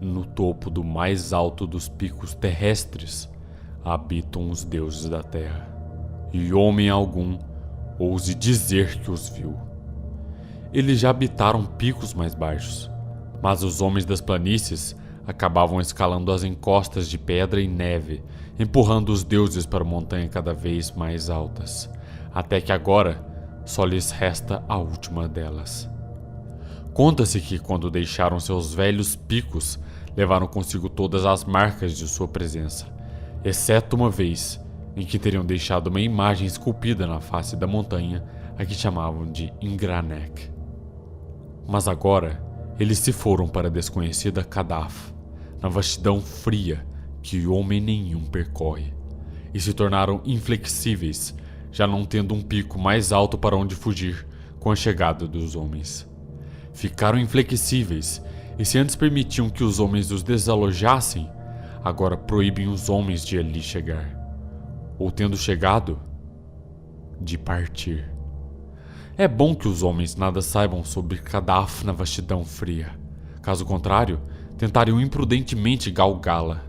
No topo do mais alto dos picos terrestres habitam os deuses da terra, e homem algum ouse dizer que os viu. Eles já habitaram picos mais baixos, mas os homens das planícies acabavam escalando as encostas de pedra e neve, empurrando os deuses para montanhas cada vez mais altas, até que agora só lhes resta a última delas. Conta-se que quando deixaram seus velhos picos, levaram consigo todas as marcas de sua presença, exceto uma vez em que teriam deixado uma imagem esculpida na face da montanha, a que chamavam de Ingranek. Mas agora eles se foram para a desconhecida Kadaf, na vastidão fria que homem nenhum percorre, e se tornaram inflexíveis, já não tendo um pico mais alto para onde fugir com a chegada dos homens. Ficaram inflexíveis, e se antes permitiam que os homens os desalojassem, agora proíbem os homens de ali chegar, ou tendo chegado, de partir. É bom que os homens nada saibam sobre Kadaf na vastidão fria. Caso contrário, tentariam imprudentemente galgá-la.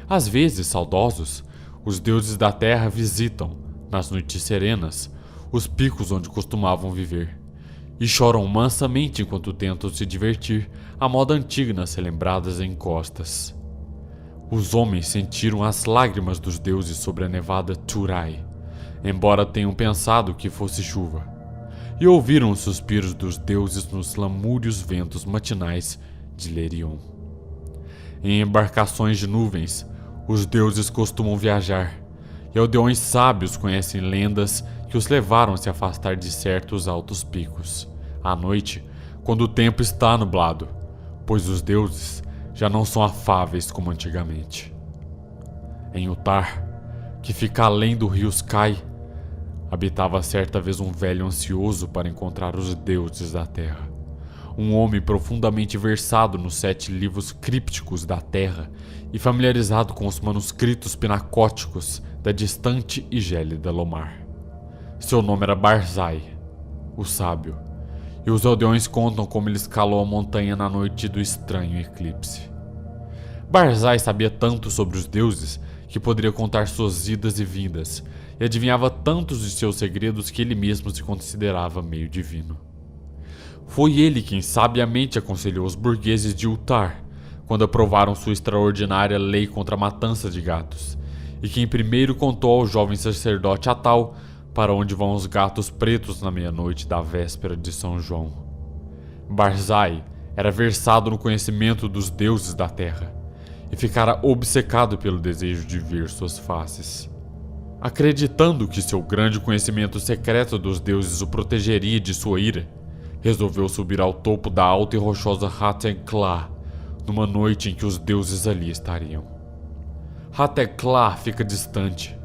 Às vezes, saudosos, os deuses da terra visitam, nas noites serenas, os picos onde costumavam viver, e choram mansamente enquanto tentam se divertir à moda antiga nas relembradas encostas. Os homens sentiram as lágrimas dos deuses sobre a nevada Turai, embora tenham pensado que fosse chuva, e ouviram os suspiros dos deuses nos lamúrios ventos matinais de Lerion. Em embarcações de nuvens, os deuses costumam viajar, e aldeões sábios conhecem lendas que os levaram a se afastar de certos altos picos, à noite, quando o tempo está nublado, pois os deuses já não são afáveis como antigamente. Em Utar, que fica além do rio Sky, habitava certa vez um velho ansioso para encontrar os deuses da terra. Um homem profundamente versado nos 7 livros crípticos da terra e familiarizado com os manuscritos pinacóticos da distante e gélida Lomar. Seu nome era Barzai, o sábio, e os aldeões contam como ele escalou a montanha na noite do estranho eclipse. Barzai sabia tanto sobre os deuses que poderia contar suas idas e vindas, e adivinhava tantos de seus segredos que ele mesmo se considerava meio divino. Foi ele quem sabiamente aconselhou os burgueses de Utar quando aprovaram sua extraordinária lei contra a matança de gatos, e quem primeiro contou ao jovem sacerdote Atal para onde vão os gatos pretos na meia-noite da véspera de São João. Barzai era versado no conhecimento dos deuses da terra, e ficara obcecado pelo desejo de ver suas faces. Acreditando que seu grande conhecimento secreto dos deuses o protegeria de sua ira, resolveu subir ao topo da alta e rochosa Hatekla, numa noite em que os deuses ali estariam. Hatekla fica distante,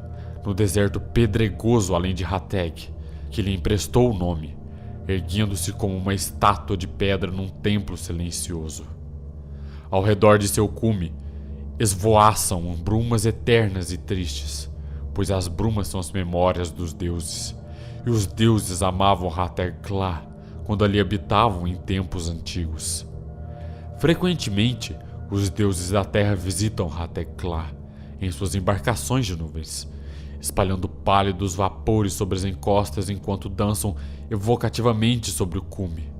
no deserto pedregoso além de Hatek, que lhe emprestou o nome, erguendo-se como uma estátua de pedra num templo silencioso. Ao redor de seu cume, esvoaçam brumas eternas e tristes, pois as brumas são as memórias dos deuses, e os deuses amavam Hatekla quando ali habitavam em tempos antigos. Frequentemente, os deuses da terra visitam Hatekla em suas embarcações de nuvens, espalhando pálidos vapores sobre as encostas enquanto dançam evocativamente sobre o cume,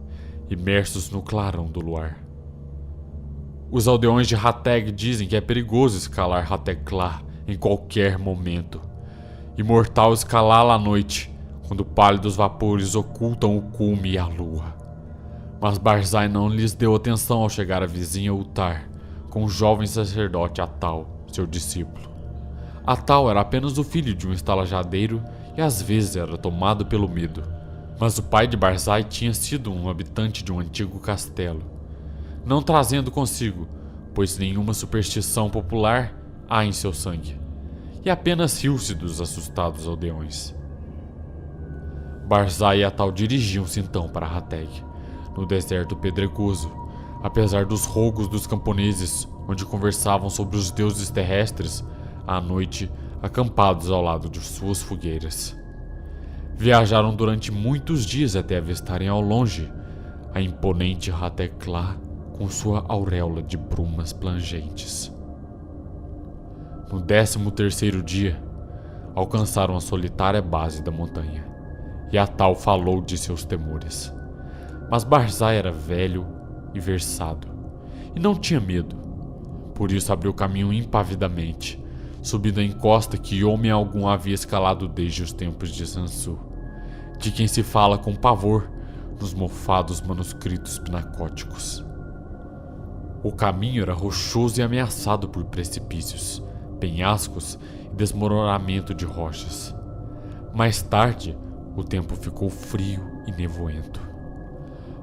imersos no clarão do luar. Os aldeões de Hateg dizem que é perigoso escalar Hatekla em qualquer momento, e mortal escalá-la à noite, quando pálidos vapores ocultam o cume e a lua. Mas Barzai não lhes deu atenção ao chegar à vizinha Utar, com o jovem sacerdote Atal, seu discípulo. Atal era apenas o filho de um estalajadeiro e às vezes era tomado pelo medo, mas o pai de Barzai tinha sido um habitante de um antigo castelo, não trazendo consigo, pois nenhuma superstição popular há em seu sangue, e apenas riu-se dos assustados aldeões. Barzai e Atal dirigiam-se então para Hateg, no deserto pedregoso, apesar dos rogos dos camponeses, onde conversavam sobre os deuses terrestres, à noite acampados ao lado de suas fogueiras. Viajaram durante muitos dias até avistarem ao longe a imponente Hatekla com sua auréola de brumas plangentes. No 13º dia, alcançaram a solitária base da montanha, e Atal falou de seus temores. Mas Barzai era velho e versado, e não tinha medo. Por isso abriu caminho impavidamente, subindo a encosta que homem algum havia escalado desde os tempos de Sansu, de quem se fala com pavor nos mofados manuscritos pinacóticos. O caminho era rochoso e ameaçado por precipícios, penhascos e desmoronamento de rochas. Mais tarde, o tempo ficou frio e nevoento.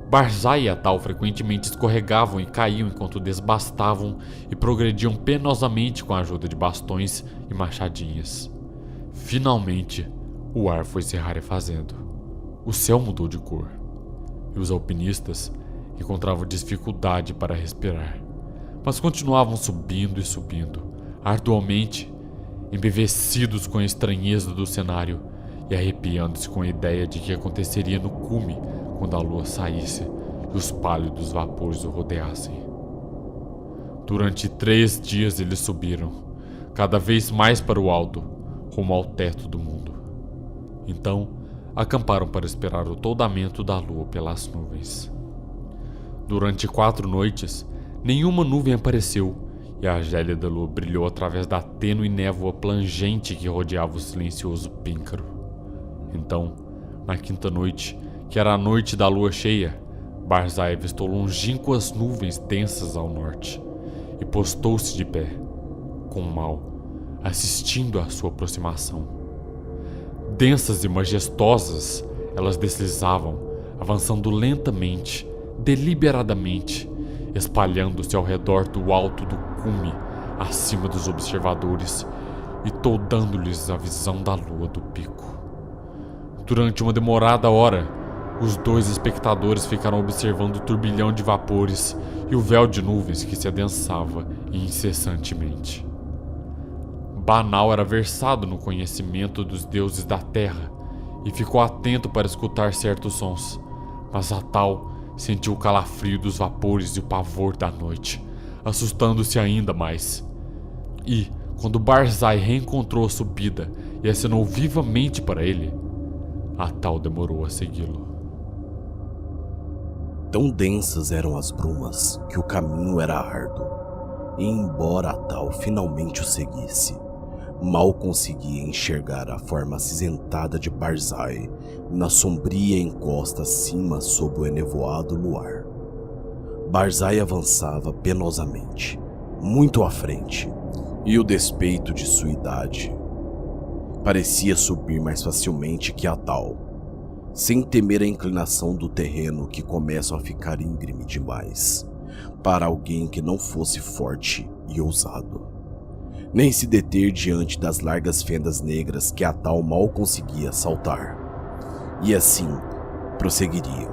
Barzai e Atal frequentemente escorregavam e caíam enquanto desbastavam e progrediam penosamente com a ajuda de bastões e machadinhas. Finalmente, o ar foi se rarefazendo. O céu mudou de cor, e os alpinistas encontravam dificuldade para respirar, mas continuavam subindo e subindo, arduamente, embevecidos com a estranheza do cenário e arrepiando-se com a ideia de que aconteceria no cume quando a lua saísse e os pálidos vapores o rodeassem. Durante 3 dias eles subiram, cada vez mais para o alto, rumo ao teto do mundo. Então, acamparam para esperar o toldamento da lua pelas nuvens. Durante 4 noites, nenhuma nuvem apareceu e a gélida lua brilhou através da tênue névoa plangente que rodeava o silencioso píncaro. Então, na 5ª noite, que era a noite da lua cheia, Barzai avistou longínquas nuvens densas ao norte e postou-se de pé, com o mal, assistindo à sua aproximação. Densas e majestosas, elas deslizavam, avançando lentamente, deliberadamente, espalhando-se ao redor do alto do cume, acima dos observadores e toldando-lhes a visão da lua do pico. Durante uma demorada hora, os 2 espectadores ficaram observando o turbilhão de vapores e o véu de nuvens que se adensava incessantemente. Banal era versado no conhecimento dos deuses da terra e ficou atento para escutar certos sons, mas Atal sentiu o calafrio dos vapores e o pavor da noite, assustando-se ainda mais. E, quando Barzai reencontrou a subida e acenou vivamente para ele, Atal demorou a segui-lo. Tão densas eram as brumas que o caminho era árduo, e embora Atal finalmente o seguisse, mal conseguia enxergar a forma acinzentada de Barzai na sombria encosta acima sob o enevoado luar. Barzai avançava penosamente, muito à frente, e o despeito de sua idade parecia subir mais facilmente que Atal, sem temer a inclinação do terreno que começa a ficar íngreme demais para alguém que não fosse forte e ousado, nem se deter diante das largas fendas negras que Atal mal conseguia saltar. E assim prosseguiriam,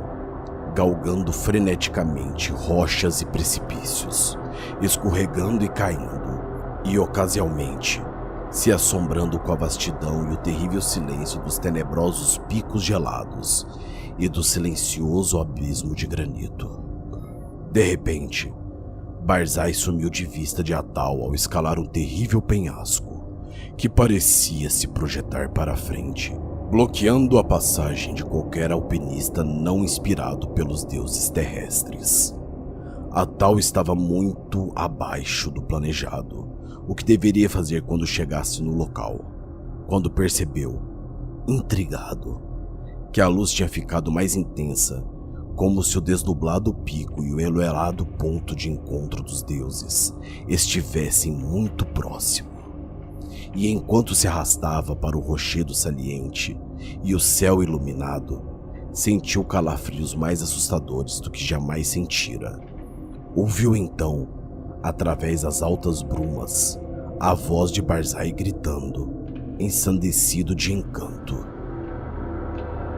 galgando freneticamente rochas e precipícios, escorregando e caindo, e ocasionalmente se assombrando com a vastidão e o terrível silêncio dos tenebrosos picos gelados e do silencioso abismo de granito. De repente, Barzai sumiu de vista de Atal ao escalar um terrível penhasco que parecia se projetar para a frente, bloqueando a passagem de qualquer alpinista não inspirado pelos deuses terrestres. Atal estava muito abaixo do planejado, o que deveria fazer quando chegasse no local, quando percebeu, intrigado, que a luz tinha ficado mais intensa, como se o desnublado pico e o eloelado ponto de encontro dos deuses estivessem muito próximo. E enquanto se arrastava para o rochedo saliente e o céu iluminado, sentiu calafrios mais assustadores do que jamais sentira. Ouviu então, através das altas brumas, a voz de Barzai gritando, ensandecido de encanto: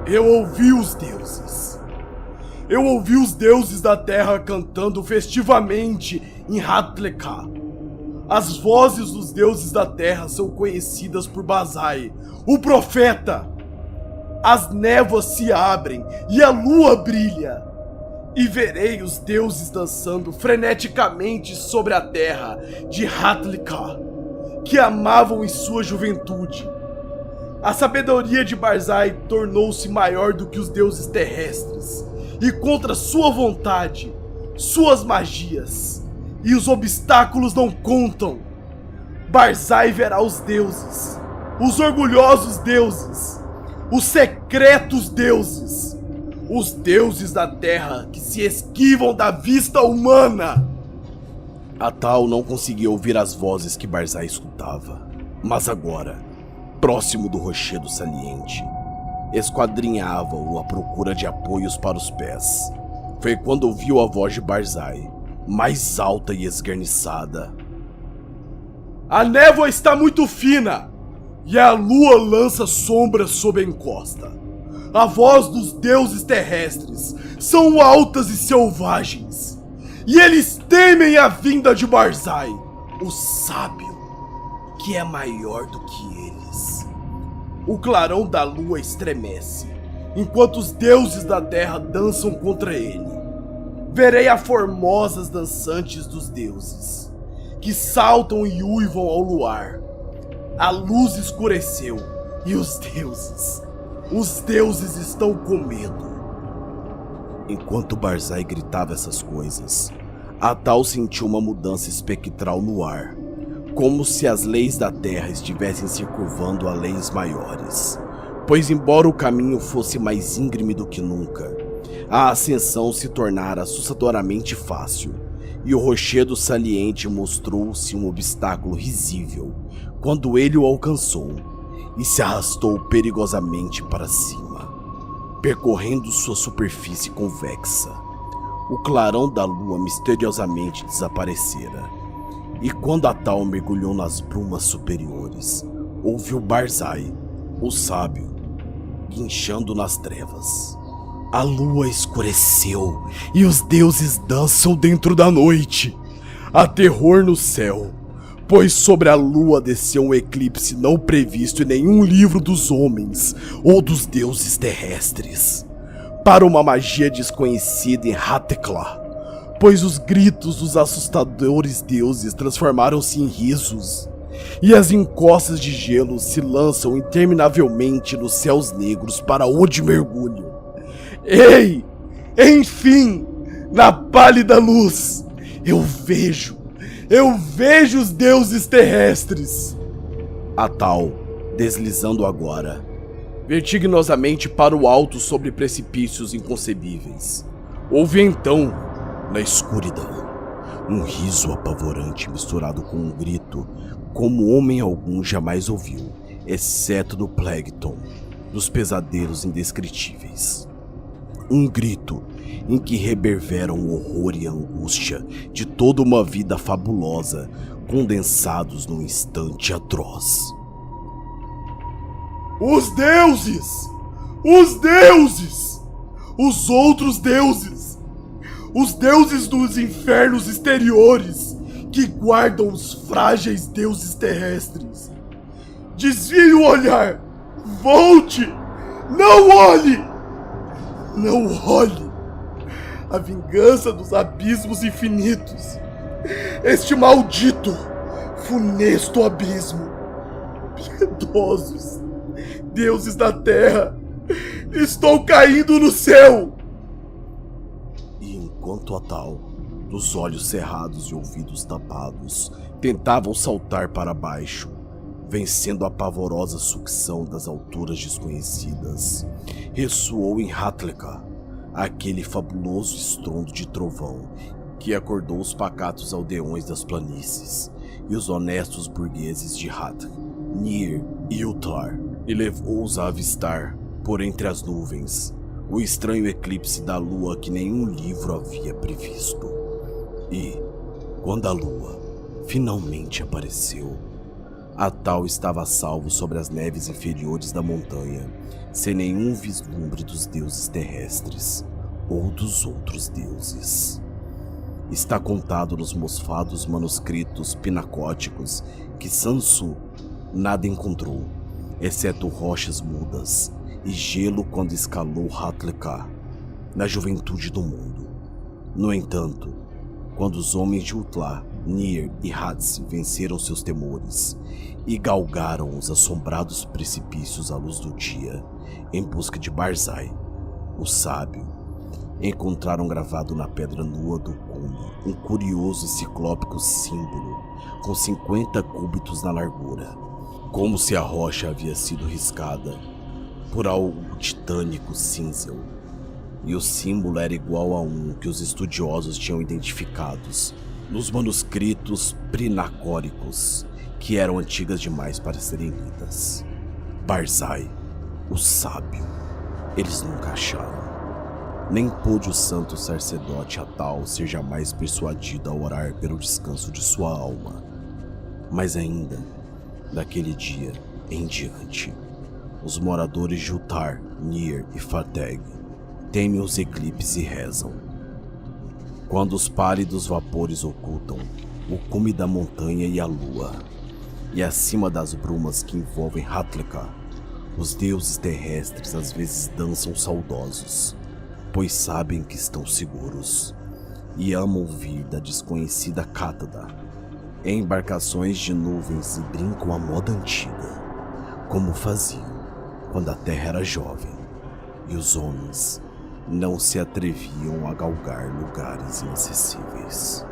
Eu ouvi os deuses! Eu ouvi os deuses da terra cantando festivamente em Hatleka. As vozes dos deuses da terra são conhecidas por Barzai, o profeta. As névoas se abrem e a lua brilha. E verei os deuses dançando freneticamente sobre a terra de Hathliká, que amavam em sua juventude. A sabedoria de Barzai tornou-se maior do que os deuses terrestres, e contra sua vontade, suas magias e os obstáculos não contam. Barzai verá os deuses, os orgulhosos deuses, os secretos deuses, os deuses da terra que se esquivam da vista humana. Atal não conseguia ouvir as vozes que Barzai escutava, mas agora, próximo do rochedo saliente, esquadrinhava-o à procura de apoios para os pés. Foi quando ouviu a voz de Barzai, mais alta e esgarniçada. A névoa está muito fina, e a lua lança sombras sob a encosta. A voz dos deuses terrestres são altas e selvagens, e eles temem a vinda de Barzai, o sábio, que é maior do que eles. O clarão da lua estremece, enquanto os deuses da terra dançam contra ele. Verei as formosas dançantes dos deuses, que saltam e uivam ao luar. A luz escureceu, e os deuses estão com medo. Enquanto Barzai gritava essas coisas, Atal sentiu uma mudança espectral no ar, como se as leis da terra estivessem se curvando a leis maiores. Pois embora o caminho fosse mais íngreme do que nunca, a ascensão se tornara assustadoramente fácil, e o rochedo saliente mostrou-se um obstáculo risível quando ele o alcançou e se arrastou perigosamente para cima, percorrendo sua superfície convexa. O clarão da lua misteriosamente desaparecera, e quando Atal mergulhou nas brumas superiores, ouviu Barzai, o sábio, guinchando nas trevas. A lua escureceu e os deuses dançam dentro da noite. Há terror no céu, pois sobre a lua desceu um eclipse não previsto em nenhum livro dos homens ou dos deuses terrestres, para uma magia desconhecida em Hathliká, pois os gritos dos assustadores deuses transformaram-se em risos, e as encostas de gelo se lançam interminavelmente nos céus negros para onde mergulham. Ei! Enfim, na pálida luz, eu vejo os deuses terrestres. Atal, deslizando agora, vertiginosamente para o alto sobre precipícios inconcebíveis, ouve então, na escuridão, um riso apavorante misturado com um grito como homem algum jamais ouviu, exceto do Plagueton, dos pesadelos indescritíveis. Um grito em que reverberam o horror e a angústia de toda uma vida fabulosa, condensados num instante atroz. Os deuses! Os deuses! Os outros deuses! Os deuses dos infernos exteriores que guardam os frágeis deuses terrestres. Desvie o olhar! Volte! Não olhe! Não olhe! A vingança dos abismos infinitos! Este maldito, funesto abismo! Piedosos deuses da terra! Estou caindo no céu! E enquanto Atal, dos olhos cerrados e ouvidos tapados, tentavam saltar para baixo, vencendo a pavorosa sucção das alturas desconhecidas, ressoou em Hathliká aquele fabuloso estrondo de trovão que acordou os pacatos aldeões das planícies e os honestos burgueses de Hath, Nir e Utlar, e levou-os a avistar, por entre as nuvens, o estranho eclipse da lua que nenhum livro havia previsto. E, quando a lua finalmente apareceu, Atal estava a salvo sobre as neves inferiores da montanha, sem nenhum vislumbre dos deuses terrestres ou dos outros deuses. Está contado nos mofados manuscritos pinacóticos que Sansu nada encontrou, exceto rochas mudas e gelo quando escalou Hathliká, na juventude do mundo. No entanto, quando os homens de Utla, Nir e Hatsi venceram seus temores e galgaram os assombrados precipícios à luz do dia em busca de Barzai, o sábio, encontraram gravado na pedra nua do cume um curioso e ciclópico símbolo com 50 cúbitos na largura, como se a rocha havia sido riscada por algo titânico cinzel, e o símbolo era igual a um que os estudiosos tinham identificados nos manuscritos prinacóricos, que eram antigas demais para serem lidas. Barzai, o sábio, eles nunca acharam. Nem pôde o santo sacerdote Atal ser jamais persuadido a orar pelo descanso de sua alma. Mas ainda, daquele dia em diante, os moradores de Utar, Nir e Fateg temem os eclipses e rezam. Quando os pálidos vapores ocultam o cume da montanha e a lua, e acima das brumas que envolvem Hatleka, os deuses terrestres às vezes dançam saudosos, pois sabem que estão seguros, e amam vir da desconhecida Cátada em embarcações de nuvens e brincam à moda antiga, como faziam quando a terra era jovem e os homens não se atreviam a galgar lugares inacessíveis.